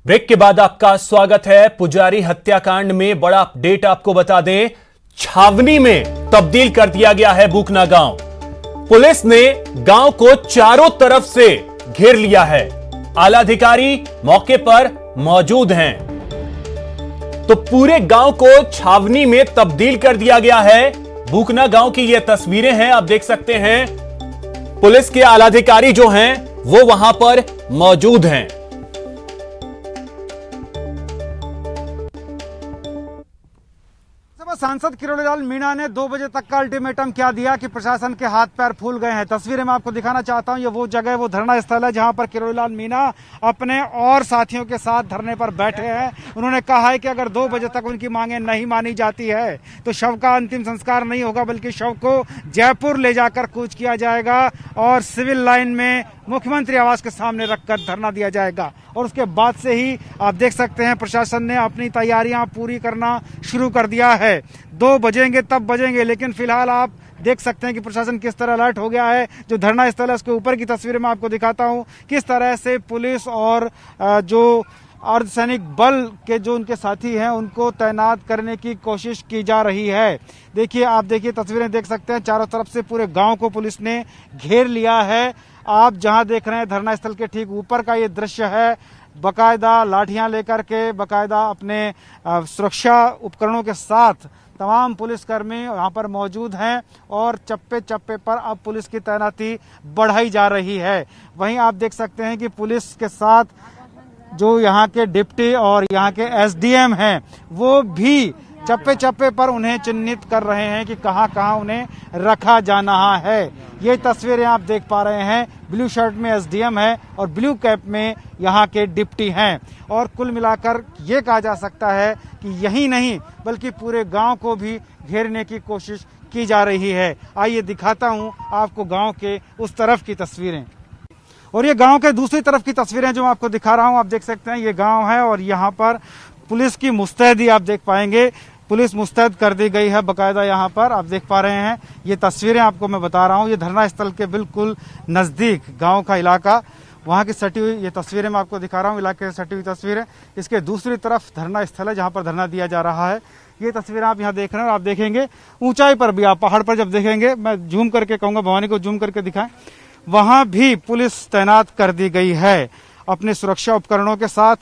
Break के बाद आपका स्वागत है। पुजारी हत्याकांड में बड़ा अपडेट आपको बता दें, छावनी में तब्दील कर दिया गया है बूकना गांव। पुलिस ने गांव को चारों तरफ से घेर लिया है। आला अधिकारी मौके पर मौजूद हैं, तो पूरे गांव को छावनी में तब्दील कर दिया गया है। बूकना गांव की ये तस्वीरें हैं, आप देख सकते हैं। पुलिस के आला अधिकारी जो हैं वो वहां पर मौजूद हैं। सांसद किरोड़ीलाल मीणा ने 2 बजे तक का अल्टीमेटम क्या दिया कि प्रशासन के हाथ पैर फूल गए हैं। तस्वीरें मैं आपको दिखाना चाहता हूं। ये वो जगह, वो धरना स्थल है जहां पर किरोड़ीलाल मीणा अपने और साथियों के साथ धरने पर बैठे हैं। उन्होंने कहा है कि अगर 2 बजे तक उनकी मांगें नहीं मानी जाती है तो शव का अंतिम संस्कार नहीं होगा, बल्कि शव को जयपुर ले जाकर कूच किया जाएगा और सिविल लाइन में मुख्यमंत्री आवास के सामने रखकर धरना दिया जाएगा। और उसके बाद से ही आप देख सकते हैं प्रशासन ने अपनी तैयारियां पूरी करना शुरू कर दिया है। 2 बजेंगे तब बजेंगे, लेकिन फिलहाल आप देख सकते हैं कि प्रशासन किस तरह अलर्ट हो गया है। जो धरना स्थल है उसके ऊपर की तस्वीरें मैं आपको दिखाता हूं, किस तरह से पुलिस और जो अर्धसैनिक बल के जो उनके साथी हैं उनको तैनात करने की कोशिश की जा रही है। देखिए, आप देखिए तस्वीरें देख सकते हैं, चारों तरफ से पूरे गांव को पुलिस ने घेर लिया है। आप जहां देख रहे हैं धरना स्थल के ठीक ऊपर का ये दृश्य है। बकायदा लाठियां लेकर के, बकायदा अपने सुरक्षा उपकरणों के साथ तमाम पुलिसकर्मी यहाँ पर मौजूद हैं और चप्पे चप्पे पर अब पुलिस की तैनाती बढ़ाई जा रही है। वहीं आप देख सकते हैं कि पुलिस के साथ जो यहाँ के डिप्टी और यहाँ के एसडीएम हैं वो भी चप्पे चप्पे पर उन्हें चिन्हित कर रहे हैं कि कहाँ कहाँ उन्हें रखा जाना है। ये तस्वीरें आप देख पा रहे हैं, ब्लू शर्ट में एसडीएम है और ब्लू कैप में यहाँ के डिप्टी हैं। और कुल मिलाकर ये कहा जा सकता है कि यही नहीं बल्कि पूरे गांव को भी घेरने की कोशिश की जा रही है। आइए दिखाता हूँ आपको गांव के उस तरफ की तस्वीरें, और ये गांव के दूसरी तरफ की तस्वीरें जो मैं आपको दिखा रहा हूँ। आप देख सकते हैं ये गांव है और यहाँ पर पुलिस की मुस्तैदी आप देख पाएंगे। पुलिस मुस्तैद कर दी गई है बकायदा। यहाँ पर आप देख पा रहे हैं, ये तस्वीरें आपको मैं बता रहा हूँ। ये धरना स्थल के बिल्कुल नजदीक गांव का इलाका, वहाँ की सटी हुई ये तस्वीरें मैं आपको दिखा रहा हूँ, इलाके से सटी हुई तस्वीरें। इसके दूसरी तरफ धरना स्थल है जहाँ पर धरना दिया जा रहा है। ये तस्वीरें आप यहाँ देख रहे हैं और आप देखेंगे ऊंचाई पर भी, आप पहाड़ पर जब देखेंगे, मैं जूम करके कहूँगा भवानी को जूम करके दिखाएं, वहाँ भी पुलिस तैनात कर दी गई है अपने सुरक्षा उपकरणों के साथ,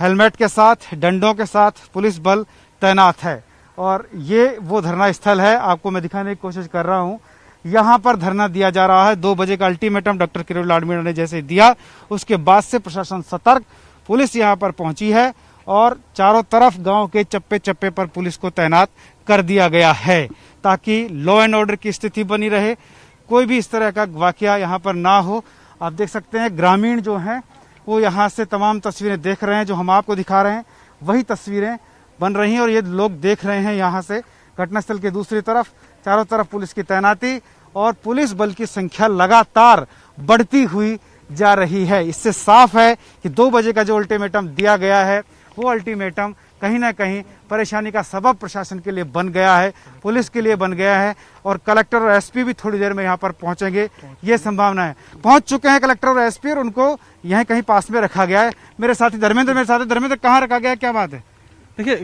हेलमेट के साथ, डंडों के साथ पुलिस बल तैनात है। और ये वो धरना स्थल है, आपको मैं दिखाने की कोशिश कर रहा हूँ। यहाँ पर धरना दिया जा रहा है। 2 बजे का अल्टीमेटम डॉक्टर किरोड़ीलाल मीणा ने जैसे दिया, उसके बाद से प्रशासन सतर्क, पुलिस यहाँ पर पहुंची है और चारों तरफ गांव के चप्पे चप्पे पर पुलिस को तैनात कर दिया गया है ताकि लॉ एंड ऑर्डर की स्थिति बनी रहे, कोई भी इस तरह का वाकया यहाँ पर ना हो। आप देख सकते हैं ग्रामीण जो हैं वो यहाँ से तमाम तस्वीरें देख रहे हैं, जो हम आपको दिखा रहे हैं वही तस्वीरें बन रही हैं और ये लोग देख रहे हैं यहाँ से घटनास्थल के दूसरी तरफ चारों तरफ पुलिस की तैनाती और पुलिस बल की संख्या लगातार बढ़ती हुई जा रही है। इससे साफ है कि 2 बजे का जो अल्टीमेटम दिया गया है वो अल्टीमेटम कहीं ना कहीं परेशानी का सबब प्रशासन के लिए बन गया है, पुलिस के लिए बन गया है। और कलेक्टर और एसपी भी थोड़ी देर में यहाँ पर पहुंचेंगे, ये संभावना है। पहुंच चुके हैं कलेक्टर और एसपी और उनको यहीं कहीं पास में रखा गया है। मेरे साथी धर्मेंद्र मेरे साथ है। धर्मेंद्र, कहाँ रखा गया है, क्या बात है? देखिए,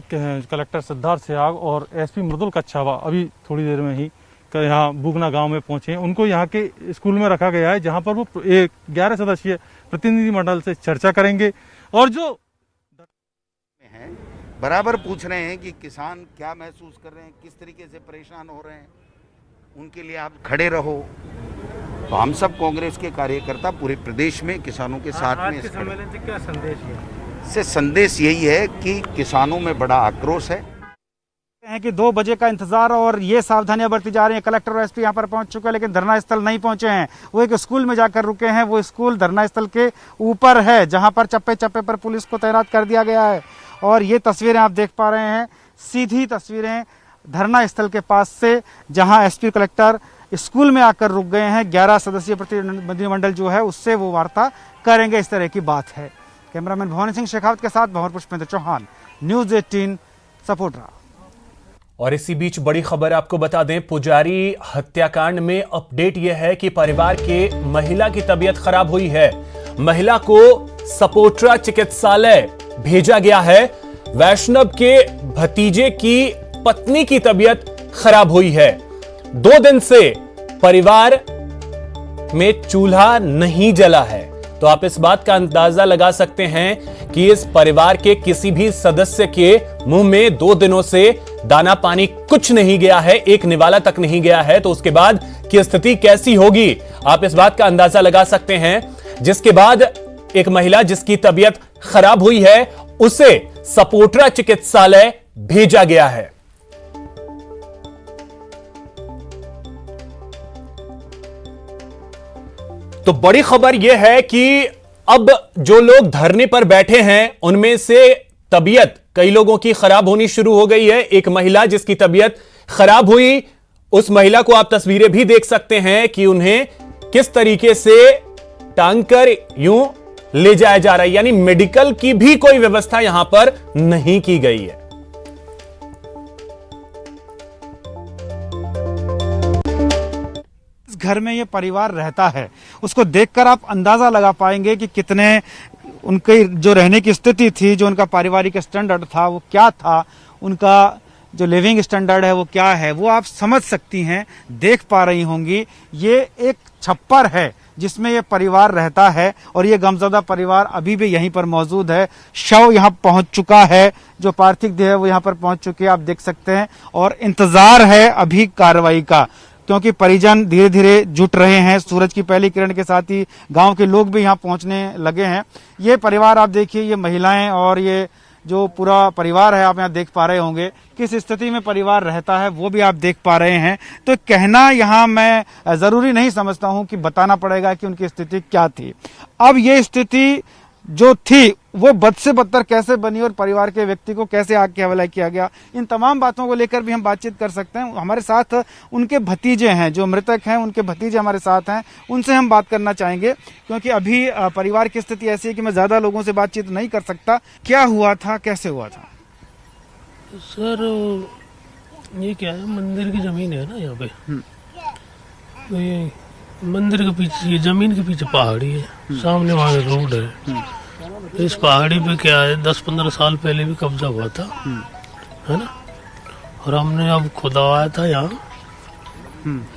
कलेक्टर सिद्धार्थ सहवाग और एसपी मृदुल कच्छावा अभी थोड़ी देर में ही यहाँ बूकना गांव में पहुंचे हैं। उनको यहाँ के स्कूल में रखा गया है जहां पर वो 11 सदस्यीय प्रतिनिधिमंडल से चर्चा करेंगे और जो बराबर पूछ रहे हैं कि किसान क्या महसूस कर रहे हैं, किस तरीके से परेशान हो रहे हैं, उनके लिए आप खड़े रहो। तो हम सब कांग्रेस के कार्यकर्ता पूरे प्रदेश में किसानों के साथ में सम्मेलन से क्या संदेश है? संदेश यही है कि किसानों में बड़ा आक्रोश है कि 2 बजे का इंतजार और ये सावधानियां बरती जा रही हैं। कलेक्टर और एसपी यहाँ पर पहुंच चुके हैं लेकिन धरना स्थल नहीं पहुंचे हैं। वो एक स्कूल में जाकर रुके हैं। वो स्कूल धरना स्थल के ऊपर है जहां पर चप्पे चप्पे पर पुलिस को तैनात कर दिया गया है। और ये तस्वीरें आप देख पा रहे हैं, सीधी तस्वीरें धरना स्थल के पास से, जहां एसपी कलेक्टर स्कूल में आकर रुक गए हैं। 11 सदस्यीय प्रतिनिधिमंडल जो है उससे वो वार्ता करेंगे, इस तरह की बात है। कैमरामैन भवानी सिंह शेखावत के साथ भंवर पुष्पेंद्र चौहान, न्यूज़ 18 सपोर्टरा। और इसी बीच बड़ी खबर आपको बता दें, पुजारी हत्याकांड में अपडेट यह है कि परिवार के महिला की तबीयत खराब हुई है। महिला को सपोट्रा चिकित्सालय भेजा गया है। वैष्णव के भतीजे की पत्नी की तबीयत खराब हुई है। 2 दिन से परिवार में चूल्हा नहीं जला है। तो आप इस बात का अंदाजा लगा सकते हैं कि इस परिवार के किसी भी सदस्य के मुंह में 2 दिनों से दाना पानी कुछ नहीं गया है, एक निवाला तक नहीं गया है। तो उसके बाद की स्थिति कैसी होगी, आप इस बात का अंदाजा लगा सकते हैं। जिसके बाद एक महिला जिसकी तबीयत खराब हुई है उसे सपोट्रा चिकित्सालय भेजा गया है। तो बड़ी खबर यह है कि अब जो लोग धरने पर बैठे हैं उनमें से तबीयत कई लोगों की खराब होनी शुरू हो गई है। एक महिला जिसकी तबीयत खराब हुई, उस महिला को आप तस्वीरें भी देख सकते हैं कि उन्हें किस तरीके से टांग कर यूं ले जाया जा रहा है, यानी मेडिकल की भी कोई व्यवस्था यहां पर नहीं की गई है। घर में ये परिवार रहता है, उसको देखकर आप अंदाजा लगा पाएंगे कि कितने उनके जो रहने की स्थिति थी, जो उनका पारिवारिक स्टैंडर्ड था वो क्या था, उनका जो लिविंग स्टैंडर्ड है वो क्या है, वो आप समझ सकती हैं, देख पा रही होंगी। ये एक छप्पर है जिसमें ये परिवार रहता है और ये गमज़दा परिवार अभी भी यहीं पर मौजूद है। शव यहाँ पहुंच चुका है, जो पार्थिव देह है वो यहाँ पर पहुंच चुकी है, आप देख सकते हैं। और इंतजार है अभी कार्रवाई का, क्योंकि परिजन धीरे धीरे जुट रहे हैं। सूरज की पहली किरण के साथ ही गांव के लोग भी यहाँ पहुंचने लगे हैं। ये परिवार आप देखिए, ये महिलाएं और ये जो पूरा परिवार है आप यहाँ देख पा रहे होंगे किस स्थिति में परिवार रहता है, वो भी आप देख पा रहे हैं। तो कहना यहाँ मैं जरूरी नहीं समझता हूँ कि बताना पड़ेगा कि उनकी स्थिति क्या थी। अब ये स्थिति जो थी वो बद से बदतर कैसे बनी और परिवार के व्यक्ति को कैसे आग के हवाले किया गया, इन तमाम बातों को लेकर भी हम बातचीत कर सकते हैं। हमारे साथ उनके भतीजे हैं, जो मृतक हैं उनके भतीजे हमारे साथ हैं, उनसे हम बात करना चाहेंगे, क्योंकि अभी परिवार की स्थिति ऐसी है कि मैं ज्यादा लोगों से बातचीत नहीं कर सकता। क्या हुआ था, कैसे हुआ था? सर ये क्या है, मंदिर की जमीन है ना यहाँ पे, तो ये मंदिर के पीछे, ये जमीन के पीछे पहाड़ी है, सामने वहाँ रोड है। इस पहाड़ी पे क्या है, 10-15 साल पहले भी कब्जा हुआ था, है ना। और हमने अब खुदवाया था यहाँ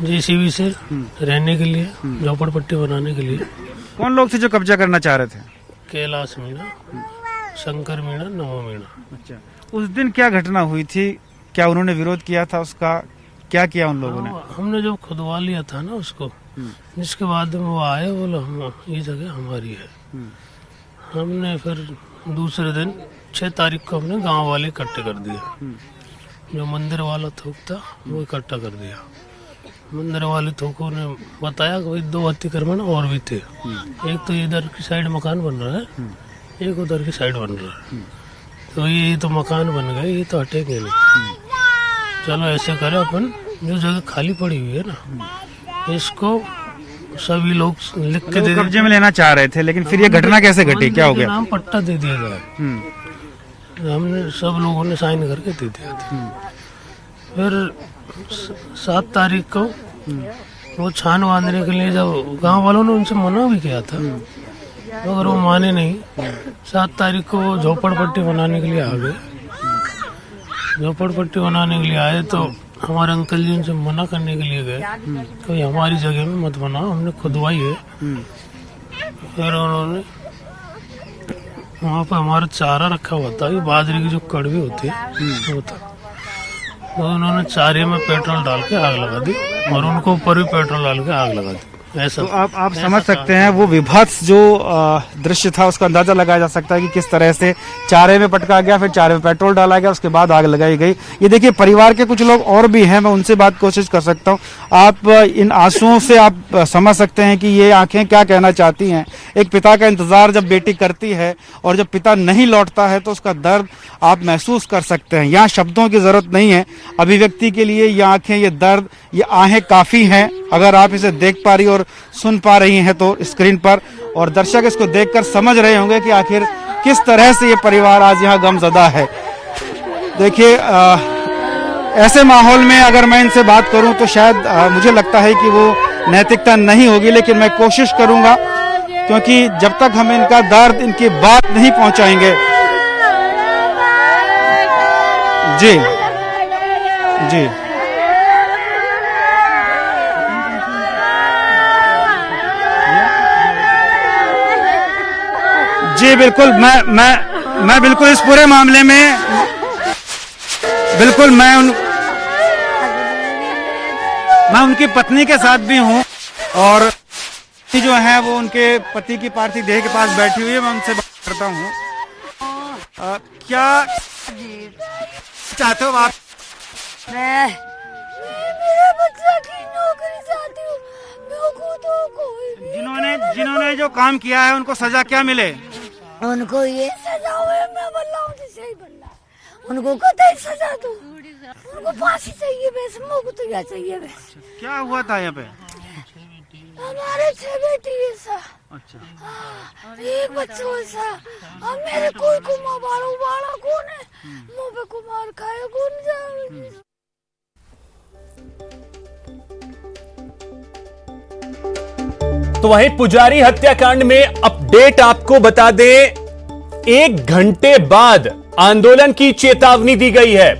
जेसीबी से रहने के लिए, झोपड़पट्टी बनाने के लिए। कौन लोग थे जो कब्जा करना चाह रहे थे? कैलाश मीणा, शंकर मीणा, नमो मीणा। अच्छा, उस दिन क्या घटना हुई थी, क्या उन्होंने विरोध किया था, उसका क्या किया उन लोगों ने? हमने जब खुदवा लिया था ना उसको, जिसके बाद में वो आए, बोला हम ये जगह हमारी है। हमने फिर दूसरे दिन 6 तारीख को हमने गांव वाले इकट्ठे कर दिया। जो मंदिर वाला थोक था वो इकट्ठा कर दिया। मंदिर वाले थोकों ने बताया कि भाई 2 अतिक्रमण और भी थे, एक तो इधर की साइड मकान बन रहा है, एक उधर की साइड बन रहा है, तो ये तो मकान बन गए, ये तो हटेंगे नहीं। चलो ऐसे करें अपन, जो जगह खाली पड़ी हुई है ना, इसको सभी लोग लिख के दे, कब्जे में लेना चाह रहे थे। लेकिन फिर ये घटना कैसे घटी, क्या हो गया? नाम पट्टा दे दिया गया, हमने सब लोगों ने साइन करके दे दिया था। फिर 7 तारीख को वो छान बांधने के लिए, जब गांव वालों ने उनसे मना भी किया था मगर वो माने नहीं। 7 तारीख को वो झोपड़पट्टी बनाने के लिए आ गए। झोपड़पट्टी बनाने के लिए आए तो हमारे अंकल जी उनसे मना करने के लिए गए, तो ये हमारी जगह में मत बनाओ, हमने खुदवाई है। फिर उन्होंने वहाँ पर हमारा चारा रखा हुआ था, ये बाजरे की जो कड़वी होती है वो था, तो उन्होंने चारे में पेट्रोल डाल के आग लगा दी और उनको ऊपर भी पेट्रोल डाल के आग लगा दी। ऐसा तो आप समझ सकते हैं वो विभत्स जो दृश्य था, उसका अंदाजा लगाया जा सकता है कि किस तरह से चारे में पटका गया, फिर चारे में पेट्रोल डाला गया, उसके बाद आग लगाई गई। ये देखिए, परिवार के कुछ लोग और भी हैं, मैं उनसे बात कोशिश कर सकता हूँ। आप इन आंसुओं से आप समझ सकते हैं कि ये आंखें क्या कहना चाहती हैं। एक पिता का इंतजार जब बेटी करती है और जब पिता नहीं लौटता है तो उसका दर्द आप महसूस कर सकते हैं। यहाँ शब्दों की जरूरत नहीं है अभिव्यक्ति के लिए। ये आंखें, ये दर्द, ये आहें काफी हैं। अगर आप इसे देख पा रही और सुन पा रही हैं तो स्क्रीन पर, और दर्शक इसको देखकर समझ रहे होंगे कि आखिर किस तरह से ये परिवार आज यहाँ गमज़दा है। देखिए, ऐसे माहौल में अगर मैं इनसे बात करूं तो शायद मुझे लगता है कि वो नैतिकता नहीं होगी, लेकिन मैं कोशिश करूंगा क्योंकि जब तक हम इनका दर्द, इनकी बात नहीं पहुंचाएंगे। जी जी जी बिल्कुल, मैं बिल्कुल इस पूरे मामले में बिल्कुल मैं उनकी पत्नी के साथ भी हूं और जो है वो उनके पति की पार्थिव देह के पास बैठी हुई है। मैं उनसे बात करता हूं। क्या चाहते हो आप? मैं मेरे बच्चा की नौकरी चाहती हूँ। मेरे को तो कोई जिन्होंने जो काम किया है उनको सजा क्या मिले? उनको ये सजा हुए, मैं बोल रहा हूँ सही बोल रहा है। उनको कतई सजा दो, उनको फांसी चाहिए बस, मुझको तो क्या चाहिए बस। क्या हुआ था यहाँ पे? हमारे 6 बेटी है सा। अच्छा। एक बच्चों है सा। अब मेरे कोई को माँ बाड़ा कौन है? मुँह पे कुमार खाए कौन जाए? तो वहीं पुजारी हत्याकांड में अपडेट आपको बता दें, 1 घंटे बाद आंदोलन की चेतावनी दी गई है।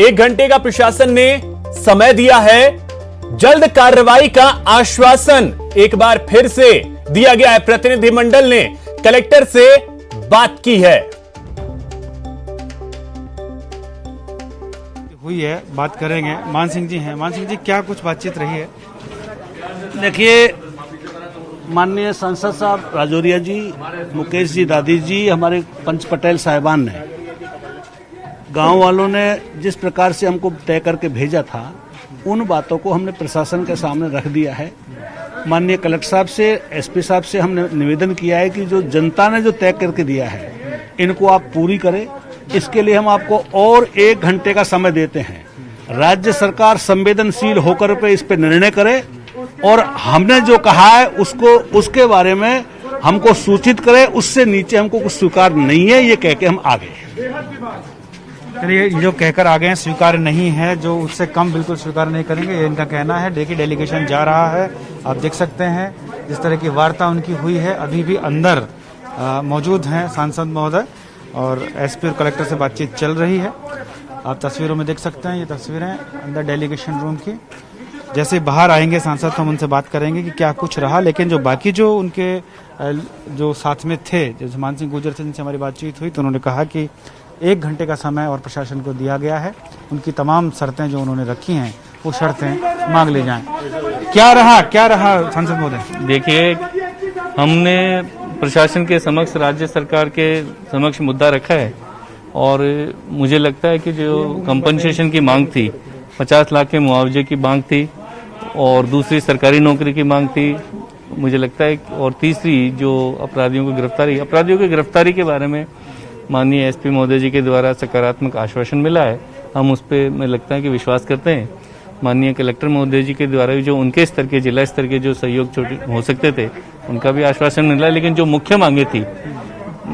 1 घंटे का प्रशासन ने समय दिया है। जल्द कार्रवाई का आश्वासन एक बार फिर से दिया गया है। प्रतिनिधिमंडल ने कलेक्टर से बात की है। हुई है, बात करेंगे। मान सिंह जी हैं। मान सिंह जी, क्या कुछ बातचीत रही है? देखिए, माननीय सांसद साहब राजौरिया जी, मुकेश जी, दादी जी, हमारे पंच पटेल साहिबान ने, गांव वालों ने जिस प्रकार से हमको तय करके भेजा था, उन बातों को हमने प्रशासन के सामने रख दिया है। माननीय कलेक्टर साहब से, एसपी साहब से हमने निवेदन किया है कि जो जनता ने जो तय करके दिया है, इनको आप पूरी करें। इसके लिए हम आपको और 1 घंटे का समय देते हैं। राज्य सरकार संवेदनशील होकर पे इस पे निर्णय करे और हमने जो कहा है उसके बारे में हमको सूचित करे। उससे नीचे हमको कुछ स्वीकार नहीं है, ये कह के हम आ गए। चलिए, जो कहकर आ गए हैं स्वीकार नहीं है, जो उससे कम बिल्कुल स्वीकार नहीं करेंगे, ये इनका कहना है। देखिए, डेलीगेशन जा रहा है, आप देख सकते हैं जिस तरह की वार्ता उनकी हुई है। अभी भी अंदर मौजूद हैं सांसद महोदय और एसपी और कलेक्टर से बातचीत चल रही है। आप तस्वीरों में देख सकते हैं, ये तस्वीरें अंदर डेलीगेशन रूम की। जैसे ही बाहर आएंगे सांसद, हम उनसे बात करेंगे कि क्या कुछ रहा। लेकिन जो बाकी जो उनके जो साथ में थे, जैसे मान सिंह गुर्जर से जिनसे हमारी बातचीत हुई, तो उन्होंने कहा कि 1 घंटे का समय और प्रशासन को दिया गया है। उनकी तमाम शर्तें जो उन्होंने रखी हैं, वो शर्तें मांग ली जाएं। क्या रहा सांसद महोदय? देखिए, हमने प्रशासन के समक्ष, राज्य सरकार के समक्ष मुद्दा रखा है और मुझे लगता है कि जो कंपनसेशन की मांग थी, 50 लाख के मुआवजे की मांग थी और दूसरी सरकारी नौकरी की मांग थी, मुझे लगता है, और तीसरी जो अपराधियों की गिरफ्तारी के बारे में माननीय एसपी महोदय जी के द्वारा सकारात्मक आश्वासन मिला है। हम उस पर, मुझे लगता है कि विश्वास करते हैं। माननीय कलेक्टर महोदय जी के द्वारा भी जो उनके स्तर के, जिला स्तर के जो सहयोग छोटे हो सकते थे, उनका भी आश्वासन मिला। लेकिन जो मुख्य मांगे थी,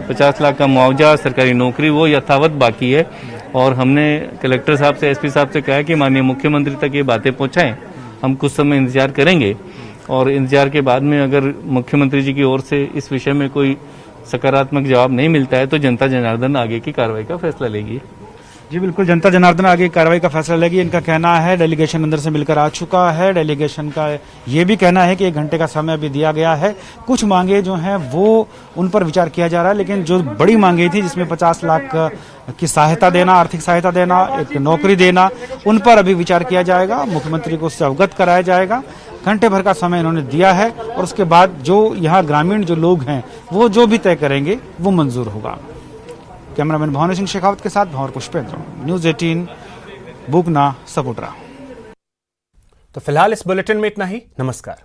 50 लाख का मुआवजा, सरकारी नौकरी, वो यथावत बाकी है। और हमने कलेक्टर साहब से, एसपी साहब से कहा कि माननीय मुख्यमंत्री तक ये बातें पहुंचाएं। हम कुछ समय इंतजार करेंगे और इंतजार के बाद में अगर मुख्यमंत्री जी की ओर से इस विषय में कोई सकारात्मक जवाब नहीं मिलता है तो जनता जनार्दन आगे की कार्रवाई का फैसला लेगी। जी बिल्कुल, जनता जनार्दन आगे कार्रवाई का फैसला लेगी, इनका कहना है। डेलीगेशन अंदर से मिलकर आ चुका है। डेलीगेशन का ये भी कहना है कि 1 घंटे का समय अभी दिया गया है। कुछ मांगे जो हैं वो उन पर विचार किया जा रहा है, लेकिन जो बड़ी मांगे थी, जिसमें 50 लाख की सहायता देना, आर्थिक सहायता देना, एक नौकरी देना, उन पर अभी विचार किया जाएगा। मुख्यमंत्री को उससे अवगत कराया जाएगा। घंटे भर का समय इन्होंने दिया है और उसके बाद जो यहाँ ग्रामीण जो लोग हैं वो जो भी तय करेंगे वो मंजूर होगा। कैमरामैन भानु सिंह शेखावत के साथ भंवर पुष्पेंद्र, न्यूज़ 18, बुकना, सपोटरा। तो फिलहाल इस बुलेटिन में इतना ही। नमस्कार।